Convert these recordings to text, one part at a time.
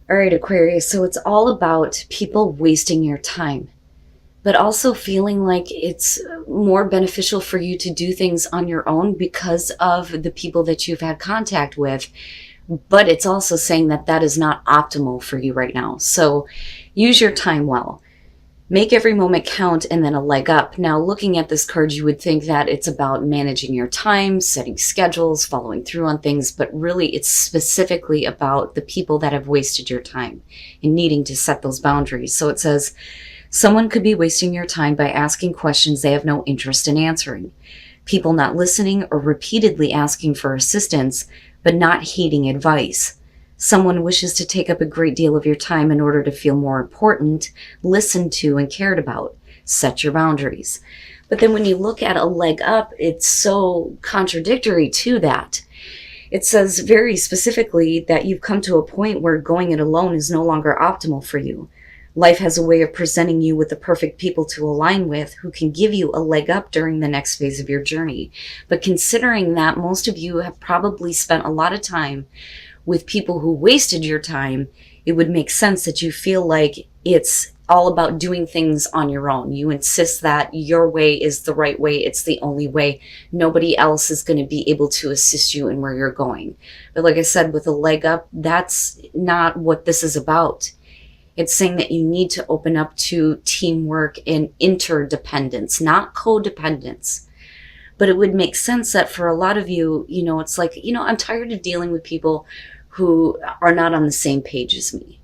All right, Aquarius. So it's all about people wasting your time, but also feeling like it's more beneficial for you to do things on your own because of the people that you've had contact with. But it's also saying that that is not optimal for you right now. So use your time well. Make every moment count and then a leg up. Now, looking at this card, you would think that it's about managing your time, setting schedules, following through on things, but really it's specifically about the people that have wasted your time and needing to set those boundaries. So it says, someone could be wasting your time by asking questions they have no interest in answering. People not listening or repeatedly asking for assistance, but not heeding advice. Someone wishes to take up a great deal of your time in order to feel more important, listened to, and cared about. Set your boundaries. But then when you look at a leg up, it's so contradictory to that. It says very specifically that you've come to a point where going it alone is no longer optimal for you. Life has a way of presenting you with the perfect people to align with who can give you a leg up during the next phase of your journey. But considering that most of you have probably spent a lot of time with people who wasted your time, it would make sense that you feel like it's all about doing things on your own. You insist that your way is the right way. It's the only way. Nobody else is going to be able to assist you in where you're going. But like I said, with a leg up, that's not what this is about. It's saying that you need to open up to teamwork and interdependence, not codependence. But it would make sense that for a lot of you, it's like, I'm tired of dealing with people who are not on the same page as me.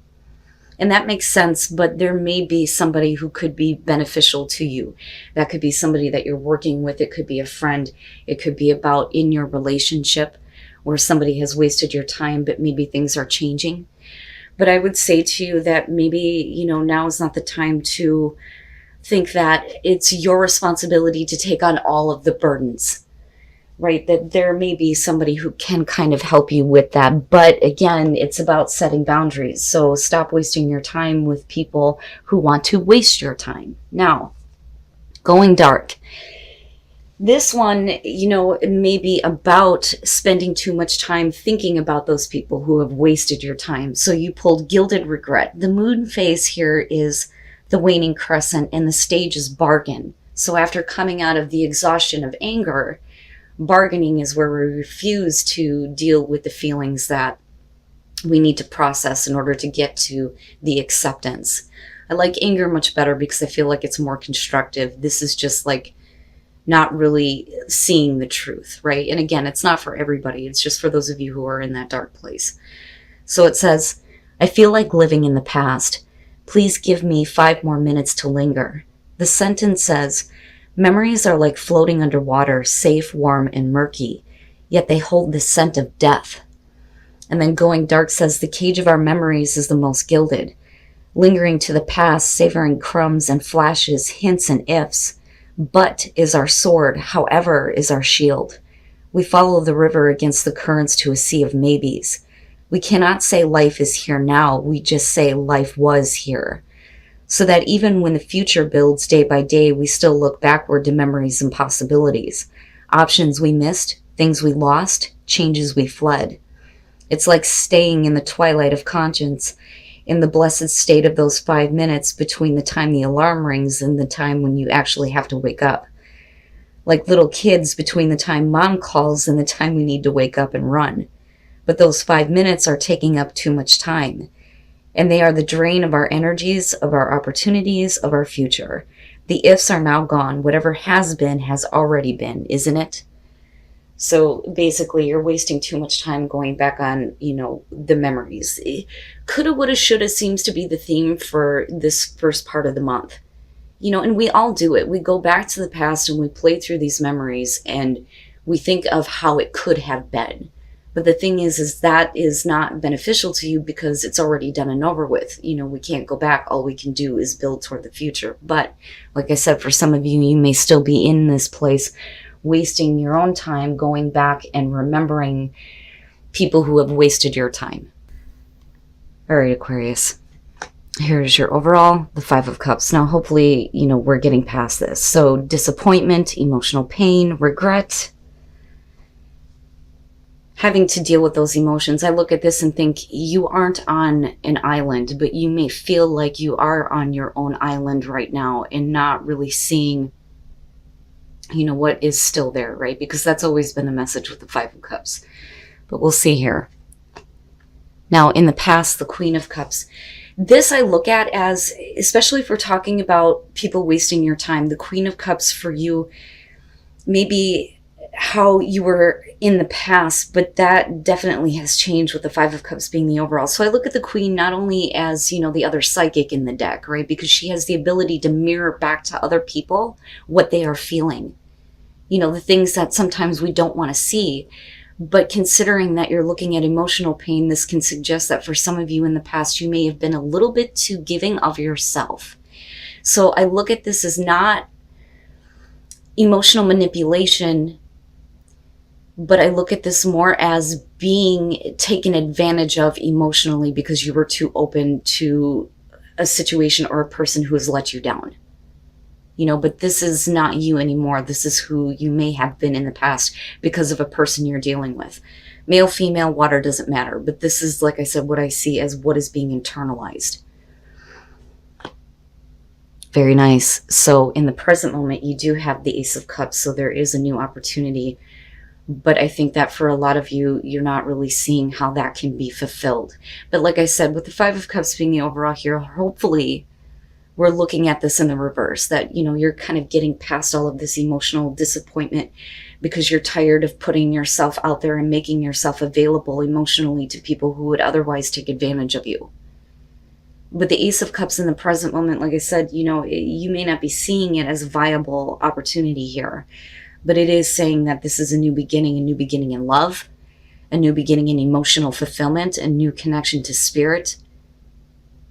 And that makes sense, but there may be somebody who could be beneficial to you. That could be somebody that you're working with. It could be a friend. It could be about in your relationship where somebody has wasted your time, but maybe things are changing. But I would say to you that maybe, now is not the time to think that it's your responsibility to take on all of the burdens, right? That there may be somebody who can kind of help you with that. But again, it's about setting boundaries. So stop wasting your time with people who want to waste your time. Now, going dark. This one, it may be about spending too much time thinking about those people who have wasted your time. So you pulled gilded regret. The moon phase here is the waning crescent, and the stage is bargain. So after coming out of the exhaustion of anger, bargaining is where we refuse to deal with the feelings that we need to process in order to get to the acceptance. I like anger much better because I feel like it's more constructive. This is just like not really seeing the truth, right? And again, it's not for everybody. It's just for those of you who are in that dark place. So it says, I feel like living in the past. Please give me 5 more minutes to linger. The sentence says, memories are like floating underwater, safe, warm, and murky, yet they hold the scent of death. And then going dark says, the cage of our memories is the most gilded. Lingering to the past, savoring crumbs and flashes, hints and ifs. But is our sword, however is our shield. We follow the river against the currents to a sea of maybes. We cannot say life is here now, we just say life was here. So that even when the future builds day by day, we still look backward to memories and possibilities. Options we missed, things we lost, changes we fled. It's like staying in the twilight of conscience, in the blessed state of those 5 minutes between the time the alarm rings and the time when you actually have to wake up. Like little kids between the time mom calls and the time we need to wake up and run. But those 5 minutes are taking up too much time. And they are the drain of our energies, of our opportunities, of our future. The ifs are now gone. Whatever has been has already been, isn't it? So basically, you're wasting too much time going back on, the memories. Coulda, woulda, shoulda seems to be the theme for this first part of the month. And we all do it. We go back to the past and we play through these memories and we think of how it could have been. But the thing is that is not beneficial to you because it's already done and over with. We can't go back. All we can do is build toward the future. But like I said, for some of you, you may still be in this place wasting your own time going back and remembering people who have wasted your time. All right, Aquarius. Here's your overall, the 5 of Cups. Now, hopefully, we're getting past this. So disappointment, emotional pain, regret. having to deal with those emotions. I look at this and think you aren't on an island, but you may feel like you are on your own island right now and not really seeing, you know, what is still there, right? Because that's always been the message with the Five of Cups. But we'll see here. Now, in the past, the Queen of Cups. This I look at as, especially if we're talking about people wasting your time, the Queen of Cups for you, maybe how you were in the past, but that definitely has changed with the Five of Cups being the overall. So I look at the Queen not only as, you know, the other psychic in the deck, right? Because she has the ability to mirror back to other people what they are feeling. You know, the things that sometimes we don't want to see. But considering that you're looking at emotional pain, this can suggest that for some of you in the past, you may have been a little bit too giving of yourself. So I look at this as not emotional manipulation, but I look at this more as being taken advantage of emotionally because you were too open to a situation or a person who has let you down. You know, but this is not you anymore. This is who you may have been in the past because of a person you're dealing with. Male, female, water, doesn't matter. But this is, like I said, what I see as what is being internalized. Very nice. So in the present moment, you do have the Ace of Cups. So there is a new opportunity. But I think that for a lot of you, you're not really seeing how that can be fulfilled. But like I said, with the Five of Cups being the overall here, hopefully we're looking at this in the reverse, that, you know, you're kind of getting past all of this emotional disappointment because you're tired of putting yourself out there and making yourself available emotionally to people who would otherwise take advantage of you. With the Ace of Cups in the present moment, like I said, you know, you may not be seeing it as a viable opportunity here, but it is saying that this is a new beginning in love, a new beginning in emotional fulfillment, a new connection to spirit.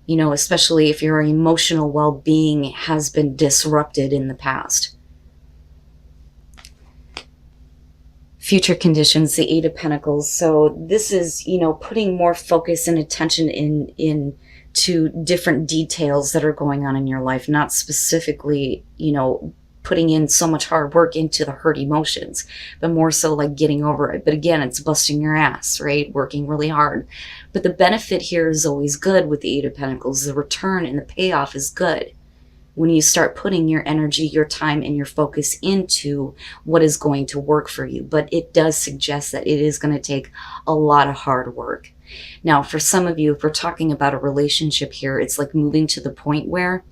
You know, especially if your emotional well-being has been disrupted in the past. Future conditions, the Eight of Pentacles. So this is, you know, putting more focus and attention into different details that are going on in your life, not specifically, you know, putting in so much hard work into the hurt emotions, but more so like getting over it. But again, it's busting your ass, right? Working really hard. But the benefit here is always good with the Eight of Pentacles. The return and the payoff is good when you start putting your energy, your time, and your focus into what is going to work for you. But it does suggest that it is going to take a lot of hard work. Now, for some of you, if we're talking about a relationship here, it's like moving to the point where,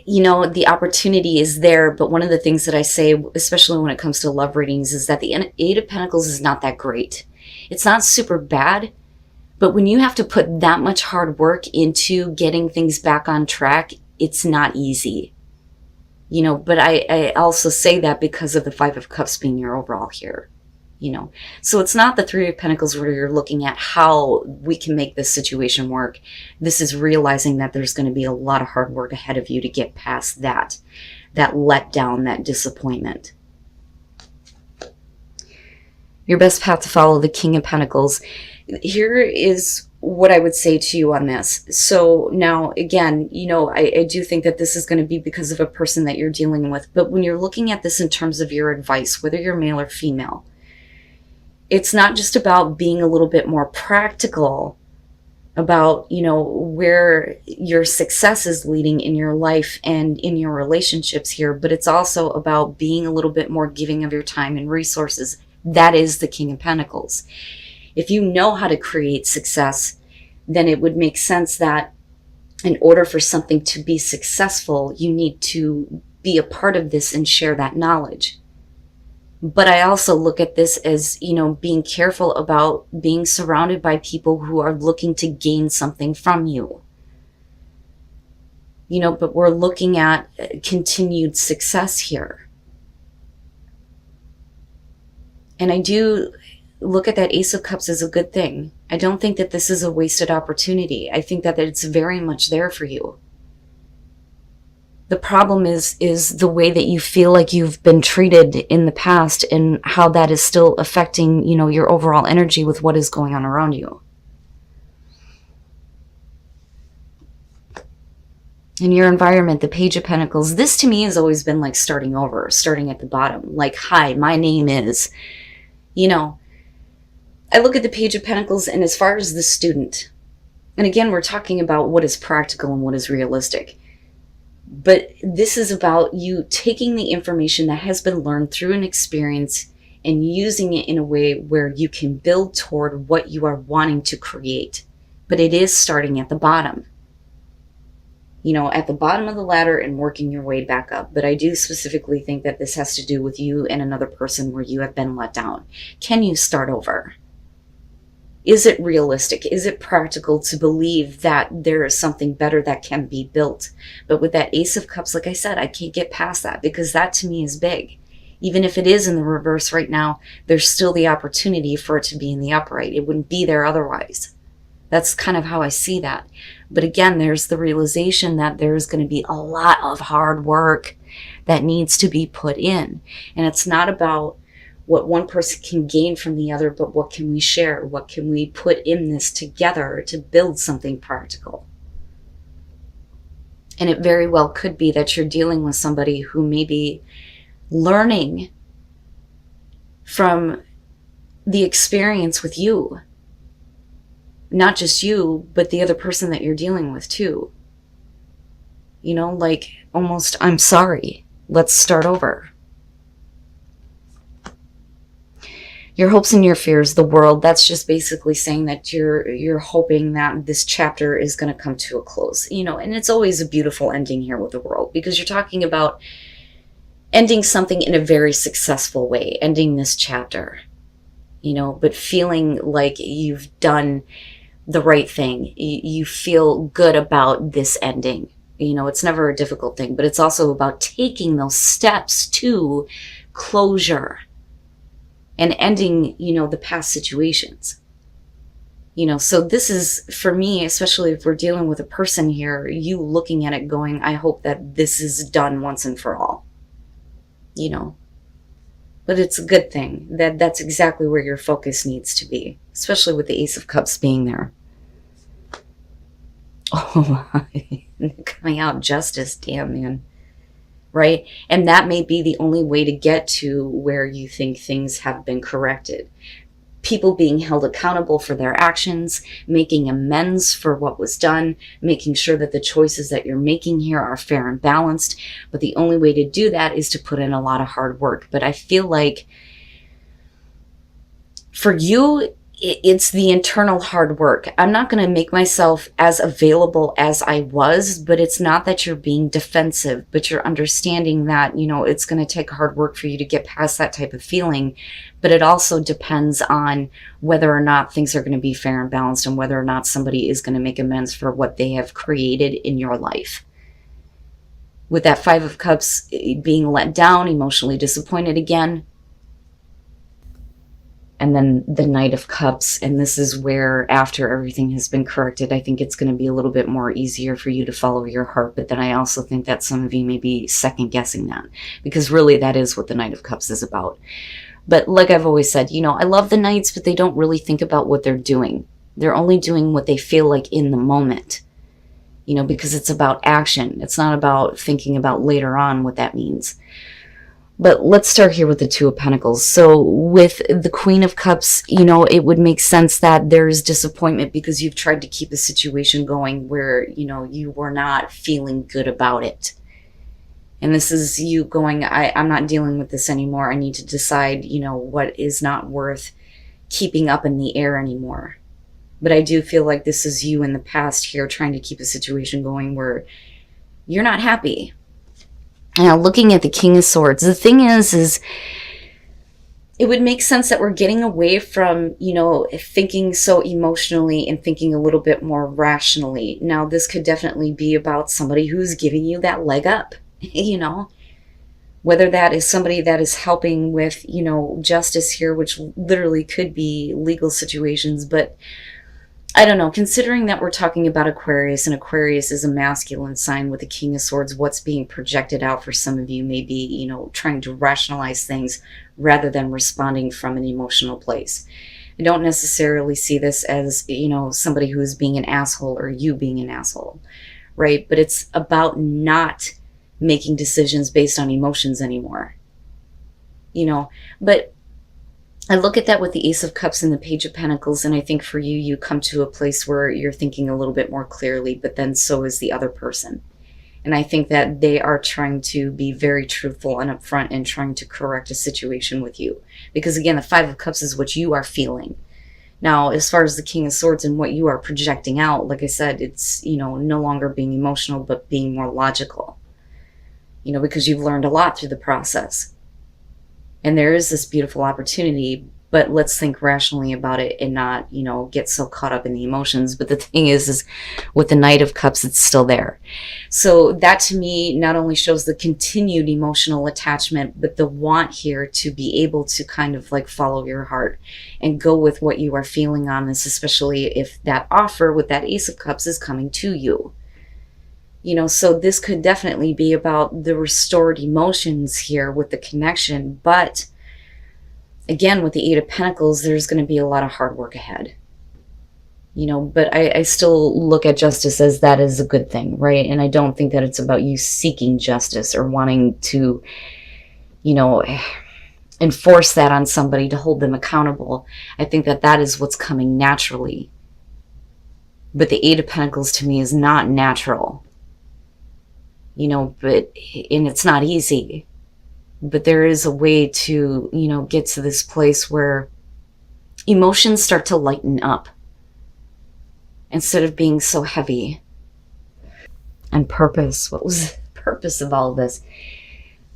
you know, the opportunity is there, but one of the things that I say, especially when it comes to love readings, is that the Eight of Pentacles is not that great. It's not super bad, but when you have to put that much hard work into getting things back on track, it's not easy. You know, but I also say that because of the Five of Cups being your overall here. You know, so it's not the Three of Pentacles where you're looking at how we can make this situation work. This is realizing that there's going to be a lot of hard work ahead of you to get past that letdown, that disappointment. Your best path to follow, the King of Pentacles. Here is what I would say to you on this. So now, again, you know, I do think that this is going to be because of a person that you're dealing with. But when you're looking at this in terms of your advice, whether you're male or female, it's not just about being a little bit more practical about, you know, where your success is leading in your life and in your relationships here, but it's also about being a little bit more giving of your time and resources. That is the King of Pentacles. If you know how to create success, then it would make sense that in order for something to be successful, you need to be a part of this and share that knowledge. But I also look at this as, you know, being careful about being surrounded by people who are looking to gain something from you. You know, but we're looking at continued success here. And I do look at that Ace of Cups as a good thing. I don't think that this is a wasted opportunity. I think that it's very much there for you. The problem is the way that you feel like you've been treated in the past and how that is still affecting, you know, your overall energy with what is going on around you. In your environment, the Page of Pentacles, this to me has always been like starting over, starting at the bottom. Like, hi, my name is, You know, I look at the Page of Pentacles, and as far as the student, and again, we're talking about what is practical and what is realistic. But this is about you taking the information that has been learned through an experience and using it in a way where you can build toward what you are wanting to create. But it is starting at the bottom. You know, at the bottom of the ladder and working your way back up. But I do specifically think that this has to do with you and another person where you have been let down. Can you start over? Is it realistic? Is it practical to believe that there is something better that can be built? But with that Ace of Cups, like I said, I can't get past that because that to me is big. Even if it is in the reverse right now, there's still the opportunity for it to be in the upright. It wouldn't be there otherwise. That's kind of how I see that. But again, there's the realization that there's going to be a lot of hard work that needs to be put in. And it's not about what one person can gain from the other, but what can we share? What can we put in this together to build something practical? And it very well could be that you're dealing with somebody who may be learning from the experience with you. Not just you, but the other person that you're dealing with too. You know, like almost, I'm sorry, let's start over. Your hopes and your fears, the world, that's just basically saying that you're hoping that this chapter is going to come to a close. You know, and it's always a beautiful ending here with the world because you're talking about ending something in a very successful way, ending this chapter, you know, but feeling like you've done the right thing. You feel good about this ending. You know, it's never a difficult thing, but it's also about taking those steps to closure and ending, you know, the past situations. You know, so this is, for me, especially if we're dealing with a person here, you looking at it going, I hope that this is done once and for all. You know, but it's a good thing. That's exactly where your focus needs to be, especially with the Ace of Cups being there. Oh, coming out justice, damn, man. Right? And that may be the only way to get to where you think things have been corrected. People being held accountable for their actions, making amends for what was done, making sure that the choices that you're making here are fair and balanced. But the only way to do that is to put in a lot of hard work. But I feel like for you, it's the internal hard work. I'm not going to make myself as available as I was, but it's not that you're being defensive, but you're understanding that, you know, it's going to take hard work for you to get past that type of feeling. But it also depends on whether or not things are going to be fair and balanced and whether or not somebody is going to make amends for what they have created in your life. With that Five of Cups, being let down, emotionally disappointed again. And then the Knight of Cups, and this is where after everything has been corrected, I think it's going to be a little bit more easier for you to follow your heart. But then I also think that some of you may be second guessing that, because really that is what the Knight of Cups is about. But like I've always said, you know, I love the Knights, but they don't really think about what they're doing. They're only doing what they feel like in the moment, you know, because it's about action. It's not about thinking about later on what that means. But let's start here with the Two of Pentacles. So with the Queen of Cups, you know, it would make sense that there's disappointment because you've tried to keep a situation going where, you know, you were not feeling good about it. And this is you going, I'm not dealing with this anymore. I need to decide, you know, what is not worth keeping up in the air anymore. But I do feel like this is you in the past here trying to keep a situation going where you're not happy. Now, looking at the King of Swords, the thing is it would make sense that we're getting away from, you know, thinking so emotionally and thinking a little bit more rationally. Now, this could definitely be about somebody who's giving you that leg up, you know, whether that is somebody that is helping with, you know, justice here, which literally could be legal situations, but I don't know, considering that we're talking about Aquarius, and Aquarius is a masculine sign with the King of Swords, what's being projected out for some of you may be, you know, trying to rationalize things rather than responding from an emotional place. I don't necessarily see this as, you know, somebody who is being an asshole or you being an asshole, right? But it's about not making decisions based on emotions anymore, you know, but I look at that with the Ace of Cups and the Page of Pentacles, and I think for you, you come to a place where you're thinking a little bit more clearly, but then so is the other person. And I think that they are trying to be very truthful and upfront and trying to correct a situation with you. Because again, the Five of Cups is what you are feeling. Now, as far as the King of Swords and what you are projecting out, like I said, it's, no longer being emotional, but being more logical. Because you've learned a lot through the process. And there is this beautiful opportunity, but let's think rationally about it and not, get so caught up in the emotions. But the thing is with the Knight of Cups, it's still there. So that to me not only shows the continued emotional attachment, but the want here to be able to kind of like follow your heart and go with what you are feeling on this, especially if that offer with that Ace of Cups is coming to you. So this could definitely be about the restored emotions here with the connection, but again, with the Eight of Pentacles, there's going to be a lot of hard work ahead. But I still look at justice as that is a good thing, right? And I don't think that it's about you seeking justice or wanting to, enforce that on somebody to hold them accountable. I think that that is what's coming naturally. But the Eight of Pentacles to me is not natural. And it's not easy. But there is a way to, get to this place where emotions start to lighten up instead of being so heavy. And purpose. What was the purpose of all of this?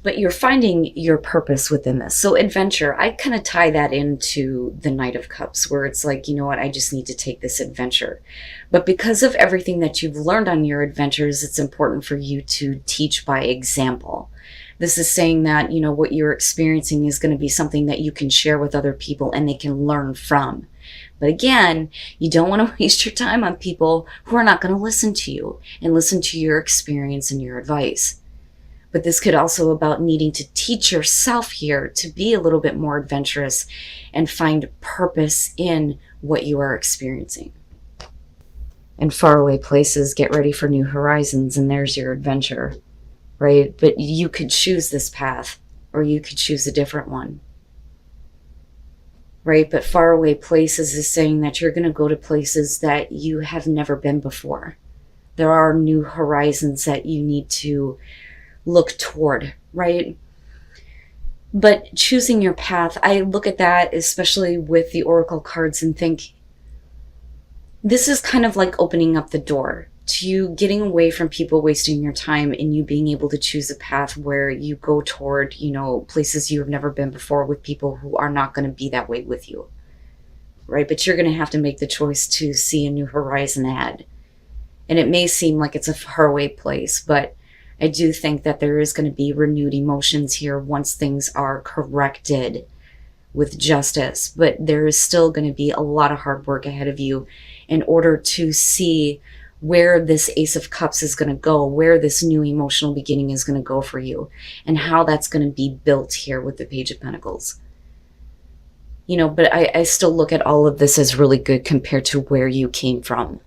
But you're finding your purpose within this. So adventure, I kind of tie that into the Knight of Cups, where it's like, I just need to take this adventure. But because of everything that you've learned on your adventures, it's important for you to teach by example. This is saying that, what you're experiencing is going to be something that you can share with other people and they can learn from. But again, you don't want to waste your time on people who are not going to listen to you and listen to your experience and your advice. But this could also about needing to teach yourself here to be a little bit more adventurous and find purpose in what you are experiencing. In faraway places, get ready for new horizons, and there's your adventure, right? But you could choose this path, or you could choose a different one, right? But faraway places is saying that you're going to go to places that you have never been before. There are new horizons that you need to look toward, right? But choosing your path, I look at that, especially with the Oracle cards, and think this is kind of like opening up the door to you getting away from people wasting your time and you being able to choose a path where you go toward, places you have never been before with people who are not going to be that way with you, right? But you're going to have to make the choice to see a new horizon ahead. And it may seem like it's a faraway place, but I do think that there is going to be renewed emotions here once things are corrected with justice. But there is still going to be a lot of hard work ahead of you in order to see where this Ace of Cups is going to go, where this new emotional beginning is going to go for you, and how that's going to be built here with the Page of Pentacles. But I still look at all of this as really good compared to where you came from.